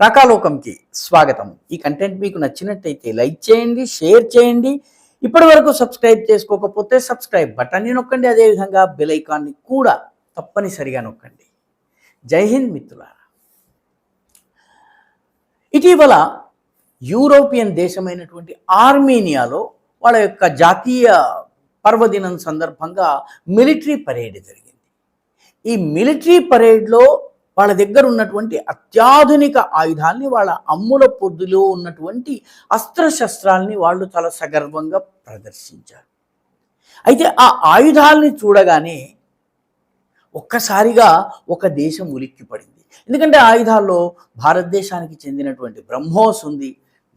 రకాలోకంకి స్వాగతం. ఈ కంటెంట్ మీకు నచ్చినట్టయితే లైక్ చేయండి, షేర్ చేయండి. ఇప్పటివరకు సబ్స్క్రైబ్ చేసుకోకపోతే సబ్స్క్రైబ్ బటన్ని నొక్కండి. అదేవిధంగా బెల్ ఐకాన్ని కూడా తప్పనిసరిగా నొక్కండి. జై హింద్ మిత్రులారా. ఇటీవల యూరోపియన్ దేశమైనటువంటి ఆర్మేనియాలో వాళ్ళ యొక్క జాతీయ పర్వదినం సందర్భంగా మిలిటరీ పరేడ్ జరిగింది. ఈ మిలిటరీ పరేడ్లో వాళ్ళ దగ్గర ఉన్నటువంటి అత్యాధునిక ఆయుధాలని, వాళ్ళ అమ్ముల పొద్దులో ఉన్నటువంటి అస్త్రశస్త్రాలని వాళ్ళు చాలా సగర్వంగా ప్రదర్శించారు. అయితే ఆ ఆయుధాలని చూడగానే ఒక్కసారిగా ఒక దేశం ఉలిక్కిపడింది. ఎందుకంటే ఆయుధాల్లో భారతదేశానికి చెందినటువంటి బ్రహ్మోస్ ఉంది,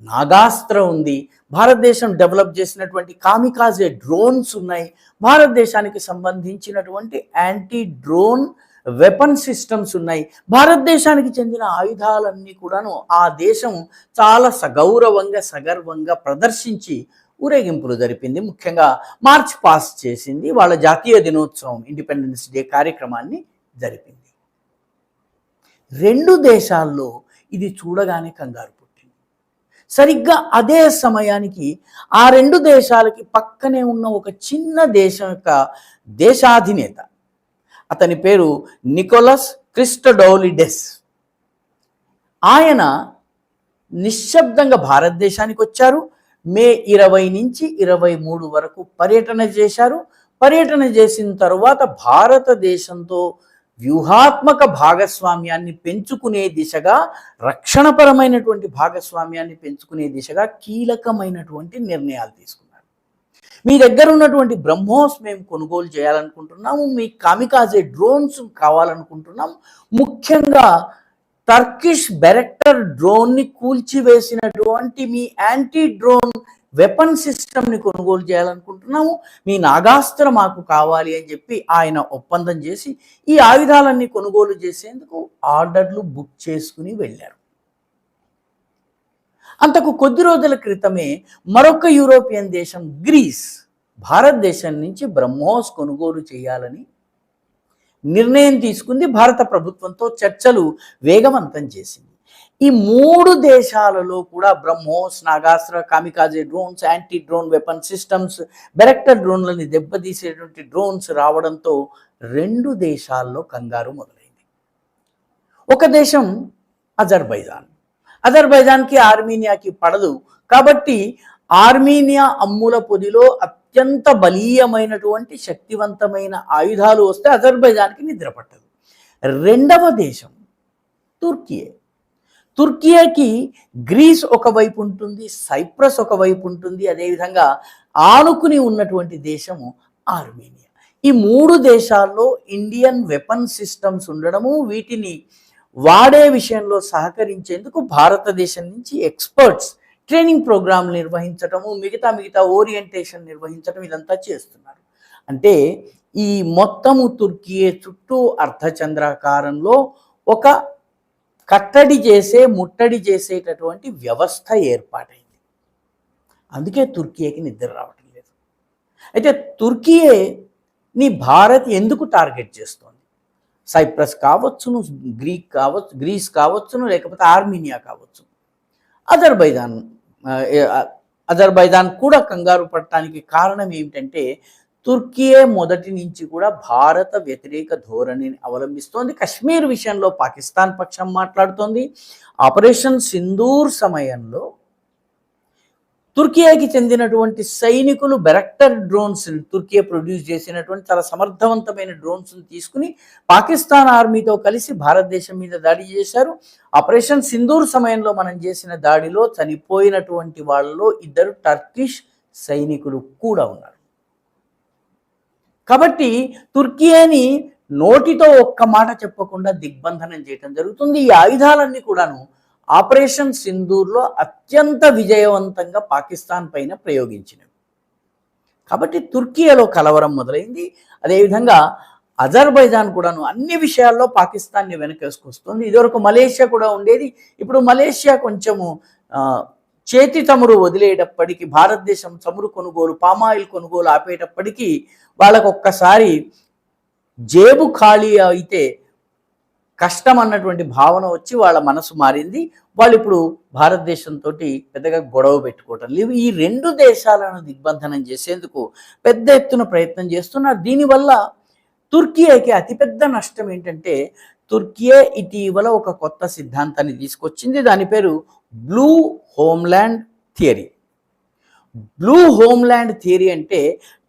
నాగాస్త్ర ఉంది, భారతదేశం డెవలప్ చేసినటువంటి కామికాజే డ్రోన్స్ ఉన్నాయి, భారతదేశానికి సంబంధించినటువంటి యాంటీ డ్రోన్ వెపన్ సిస్టమ్స్ ఉన్నాయి. భారతదేశానికి చెందిన ఆయుధాలన్నీ కూడాను ఆ దేశం చాలా సగౌరవంగా సగర్వంగా ప్రదర్శించి ఊరేగింపులు జరిపింది. ముఖ్యంగా మార్చ్ పాస్ చేసింది. వాళ్ళ జాతీయ దినోత్సవం ఇండిపెండెన్స్ డే కార్యక్రమాన్ని జరిపింది. రెండు దేశాల్లో ఇది చూడగానే కంగారు పుట్టింది. సరిగ్గా అదే సమయానికి ఆ రెండు దేశాలకి పక్కనే ఉన్న ఒక చిన్న దేశం యొక్క దేశాధినేత, అతని పేరు నికోలస్ క్రిస్టోడౌలిడెస్, ఆయన నిశ్శబ్దంగా భారతదేశానికి వచ్చారు. మే 20 నుంచి 23 వరకు పర్యటన చేశారు. పర్యటన చేసిన తరువాత భారతదేశంతో వ్యూహాత్మక భాగస్వామ్యాన్ని పెంచుకునే దిశగా, రక్షణపరమైనటువంటి భాగస్వామ్యాన్ని పెంచుకునే దిశగా కీలకమైనటువంటి నిర్ణయాలు తీసుకున్నారు. మీ దగ్గర ఉన్నటువంటి బ్రహ్మోస్ మేము కొనుగోలు చేయాలనుకుంటున్నాము, మీ కామికాజే డ్రోన్స్ కావాలనుకుంటున్నాము, ముఖ్యంగా టర్కిష్ బెరెక్టర్ డ్రోన్ని కూల్చివేసినటువంటి మీ యాంటీ డ్రోన్ వెపన్ సిస్టమ్ని కొనుగోలు చేయాలనుకుంటున్నాము, మీ నాగాస్త్ర మాకు కావాలి అని చెప్పి ఆయన ఒప్పందం చేసి ఈ ఆయుధాలన్నీ కొనుగోలు చేసేందుకు ఆర్డర్లు బుక్ చేసుకుని వెళ్ళారు. అంతకు కొద్ది రోజుల క్రితమే మరొక యూరోపియన్ దేశం గ్రీస్ భారతదేశం నుంచి బ్రహ్మోస్ కొనుగోలు చేయాలని నిర్ణయం తీసుకుంది. భారత ప్రభుత్వంతో చర్చలు వేగవంతం చేసింది. ఈ మూడు దేశాలలో కూడా BrahMos, Nagastra, kamikaze drones, anti drone weapon systems, బెరెక్టర్ డ్రోన్లని దెబ్బతీసేటువంటి డ్రోన్స్ రావడంతో రెండు దేశాల్లో కంగారు మొదలైంది. ఒక దేశం అజర్బైజాన్. అజర్బైజాన్కి ఆర్మీనియాకి పడదు కాబట్టి ఆర్మీనియా అమ్ముల పొదిలో అత్యంత బలీయమైనటువంటి శక్తివంతమైన ఆయుధాలు వస్తే అజర్బైజాన్కి నిద్ర పట్టదు. రెండవ దేశం తుర్కియే. తుర్కియాకి గ్రీస్ ఒకవైపు ఉంటుంది, సైప్రస్ ఒకవైపు ఉంటుంది, అదేవిధంగా ఆనుకుని ఉన్నటువంటి దేశము ఆర్మేనియా. ఈ మూడు దేశాల్లో ఇండియన్ వెపన్ సిస్టమ్స్ ఉండడము, వీటిని వాడే విషయంలో సహకరించేందుకు భారతదేశం నుంచి ఎక్స్పర్ట్స్ ట్రైనింగ్ ప్రోగ్రాంలు నిర్వహించటము, మిగతా ఓరియంటేషన్ నిర్వహించడం, ఇదంతా చేస్తున్నారు. అంటే ఈ మొత్తము తుర్కియే చుట్టూ అర్ధచంద్రాకారంలో ఒక కట్టడి చేసే, ముట్టడి చేసేటటువంటి వ్యవస్థ ఏర్పాటైంది. అందుకే తుర్కియేకి నిద్ర రావటం లేదు. అయితే తుర్కియేని భారత్ ఎందుకు టార్గెట్ చేస్తోంది? సైప్రస్ కావచ్చును, గ్రీస్ కావచ్చును, లేకపోతే ఆర్మీనియా కావచ్చు, అజర్బైజాన్ కూడా కంగారు పడటానికి కారణం ఏమిటంటే తుర్కియే మొదటి నుంచి కూడా భారత వ్యతిరేక ధోరణిని అవలంబిస్తోంది. కశ్మీర్ విషయంలో పాకిస్తాన్ పక్షం మాట్లాడుతోంది. ఆపరేషన్ సింధూర్ సమయంలో తుర్కియాకి చెందినటువంటి సైనికులు బెరెక్టర్ డ్రోన్స్, తుర్కియా ప్రొడ్యూస్ చేసినటువంటి చాలా సమర్థవంతమైన డ్రోన్స్ని తీసుకుని పాకిస్తాన్ ఆర్మీతో కలిసి భారతదేశం మీద దాడి చేశారు. ఆపరేషన్ సింధూర్ సమయంలో మనం చేసిన దాడిలో చనిపోయినటువంటి వాళ్ళలో 2 టర్కిష్ సైనికులు కూడా ఉన్నారు. కాబట్టి తుర్కియాని నోటితో ఒక్క మాట చెప్పకుండా దిగ్బంధనం చేయడం జరుగుతుంది. ఈ ఆయుధాలన్నీ కూడాను ఆపరేషన్ సింధూర్లో అత్యంత విజయవంతంగా పాకిస్తాన్ పైన ప్రయోగించినవి. కాబట్టి తుర్కియాలో కలవరం మొదలైంది. అదేవిధంగా అజర్బైజాన్ కూడాను అన్ని విషయాల్లో పాకిస్తాన్ని వెనకేసుకొస్తుంది. ఇదివరకు మలేషియా కూడా ఉండేది. ఇప్పుడు మలేషియా కొంచెము చేతి చమురు వదిలేటప్పటికీ, భారతదేశం చమురు కొనుగోలు, పామాయిల్ కొనుగోలు ఆపేటప్పటికీ వాళ్ళకు ఒక్కసారి జేబు ఖాళీ అయితే కష్టం అన్నటువంటి భావన వచ్చి వాళ్ళ మనసు మారింది. వాళ్ళు ఇప్పుడు భారతదేశంతో పెద్దగా గొడవ పెట్టుకోవటం లేవు. ఈ రెండు దేశాలను దిగ్బంధనం చేసేందుకు పెద్ద ఎత్తున ప్రయత్నం చేస్తున్నారు. దీనివల్ల తుర్కియాకి అతిపెద్ద నష్టం ఏంటంటే, తుర్కియే ఇటీవల ఒక కొత్త సిద్ధాంతాన్ని తీసుకొచ్చింది. దాని పేరు blue homeland theory. Blue homeland theory అంటే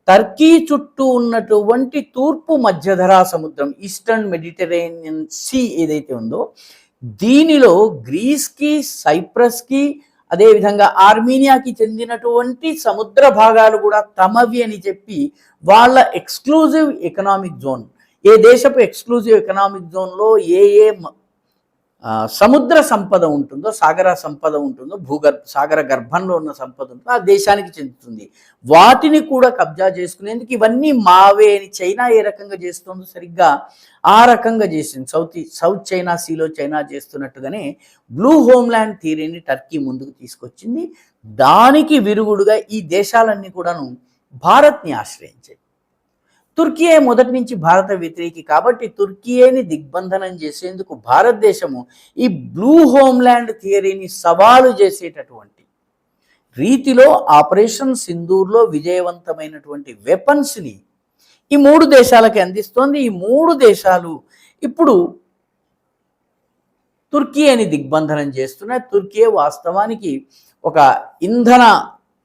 టర్కీ చుట్టూ ఉన్నటువంటి తూర్పు మధ్యధరా సముద్రం, ఈస్టర్న్ మెడిటరేనియన్ సీ ఏదైతే ఉందో, దీనిలో గ్రీస్కి, సైప్రస్కి, అదేవిధంగా ఆర్మీనియాకి చెందినటువంటి సముద్ర భాగాలు కూడా తమవి అని చెప్పి వాళ్ళ ఎక్స్క్లూజివ్ ఎకనామిక్ జోన్, ఏ దేశపు ఎక్స్క్లూజివ్ ఎకనామిక్ జోన్లో ఏ ఏ సముద్ర సంపద ఉంటుందో, సాగర సంపద ఉంటుందో, సాగర గర్భంలో ఉన్న సంపద ఉంటుందో ఆ దేశానికి చెందుతుంది. వాటిని కూడా కబ్జా చేసుకునేందుకు ఇవన్నీ మావే అని చైనా ఏ రకంగా చేస్తుందో సరిగ్గా ఆ రకంగా చేసింది. సౌత్ చైనా సీలో చైనా చేస్తున్నట్టుగానే బ్లూ హోమ్‌ల్యాండ్ థియరీని టర్కీ ముందుకు తీసుకొచ్చింది. దానికి విరుగుడుగా ఈ దేశాలన్నీ కూడాను భారత్ని ఆశ్రయించాయి. తుర్కియే మొదటి నుంచి భారత వ్యతిరేకి కాబట్టి తుర్కియేని దిగ్బంధనం చేసేందుకు భారతదేశము ఈ బ్లూ హోమ్‌ల్యాండ్ థియరీని సవాలు చేసేటటువంటి రీతిలో ఆపరేషన్ సింధూర్లో విజయవంతమైనటువంటి వెపన్స్ని ఈ మూడు దేశాలకి అందిస్తోంది. ఈ మూడు దేశాలు ఇప్పుడు తుర్కియేని దిగ్బంధనం చేస్తున్నాయి. తుర్కియే వాస్తవానికి ఒక ఇంధన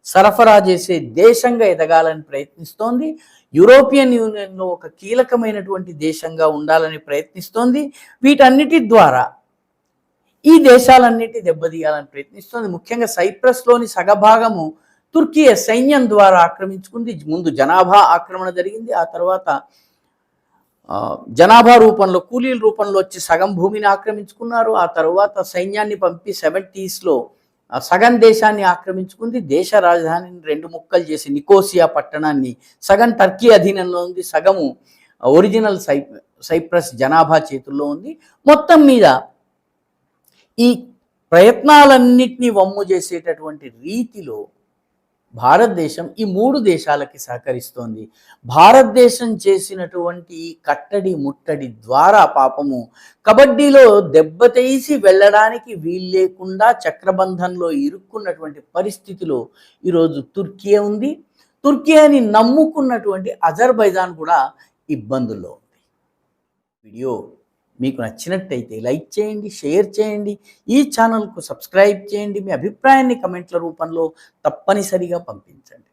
సరఫరా చేసే దేశంగా ఎదగాలని ప్రయత్నిస్తోంది. యూరోపియన్ యూనియన్లో ఒక కీలకమైనటువంటి దేశంగా ఉండాలని ప్రయత్నిస్తోంది. వీటన్నిటి ద్వారా ఈ దేశాలన్నిటి దెబ్బతీయాలని ప్రయత్నిస్తోంది. ముఖ్యంగా సైప్రస్లోని సగభాగము తుర్కియే సైన్యం ద్వారా ఆక్రమించుకుంది. ముందు జనాభా ఆక్రమణ జరిగింది, ఆ తర్వాత జనాభా రూపంలో కూలీల రూపంలో వచ్చి సగం భూమిని ఆక్రమించుకున్నారు. ఆ తర్వాత సైన్యాన్ని పంపి 70s సగం దేశాన్ని ఆక్రమించుకుంది. దేశ రాజధానిని రెండు ముక్కలు చేసి నికోసియా పట్టణాన్ని సగం టర్కీ అధీనంలో ఉంది, సగము ఒరిజినల్ సైప్రస్ జనాభా చేతుల్లో ఉంది. మొత్తం మీద ఈ ప్రయత్నాలన్నింటినీ వమ్ము చేసేటటువంటి రీతిలో భారతదేశం ఈ మూడు దేశాలకి సహకరిస్తోంది. భారతదేశం చేసినటువంటి కట్టడి ముట్టడి ద్వారా పాపము కబడ్డీలో దెబ్బతీసి వెళ్ళడానికి వీల్లేకుండా చక్రబంధంలో ఇరుక్కున్నటువంటి పరిస్థితిలో ఈరోజు తుర్కియే ఉంది. తుర్కియేని నమ్ముకున్నటువంటి అజర్బైజాన్ కూడా ఇబ్బందుల్లో ఉంది. వీడియో మీకు నచ్చినట్టయితే లైక్ చేయండి, షేర్ చేయండి, ఈ ఛానల్కు సబ్స్క్రైబ్ చేయండి. మీ అభిప్రాయాన్ని కమెంట్ల రూపంలో తప్పనిసరిగా పంపించండి.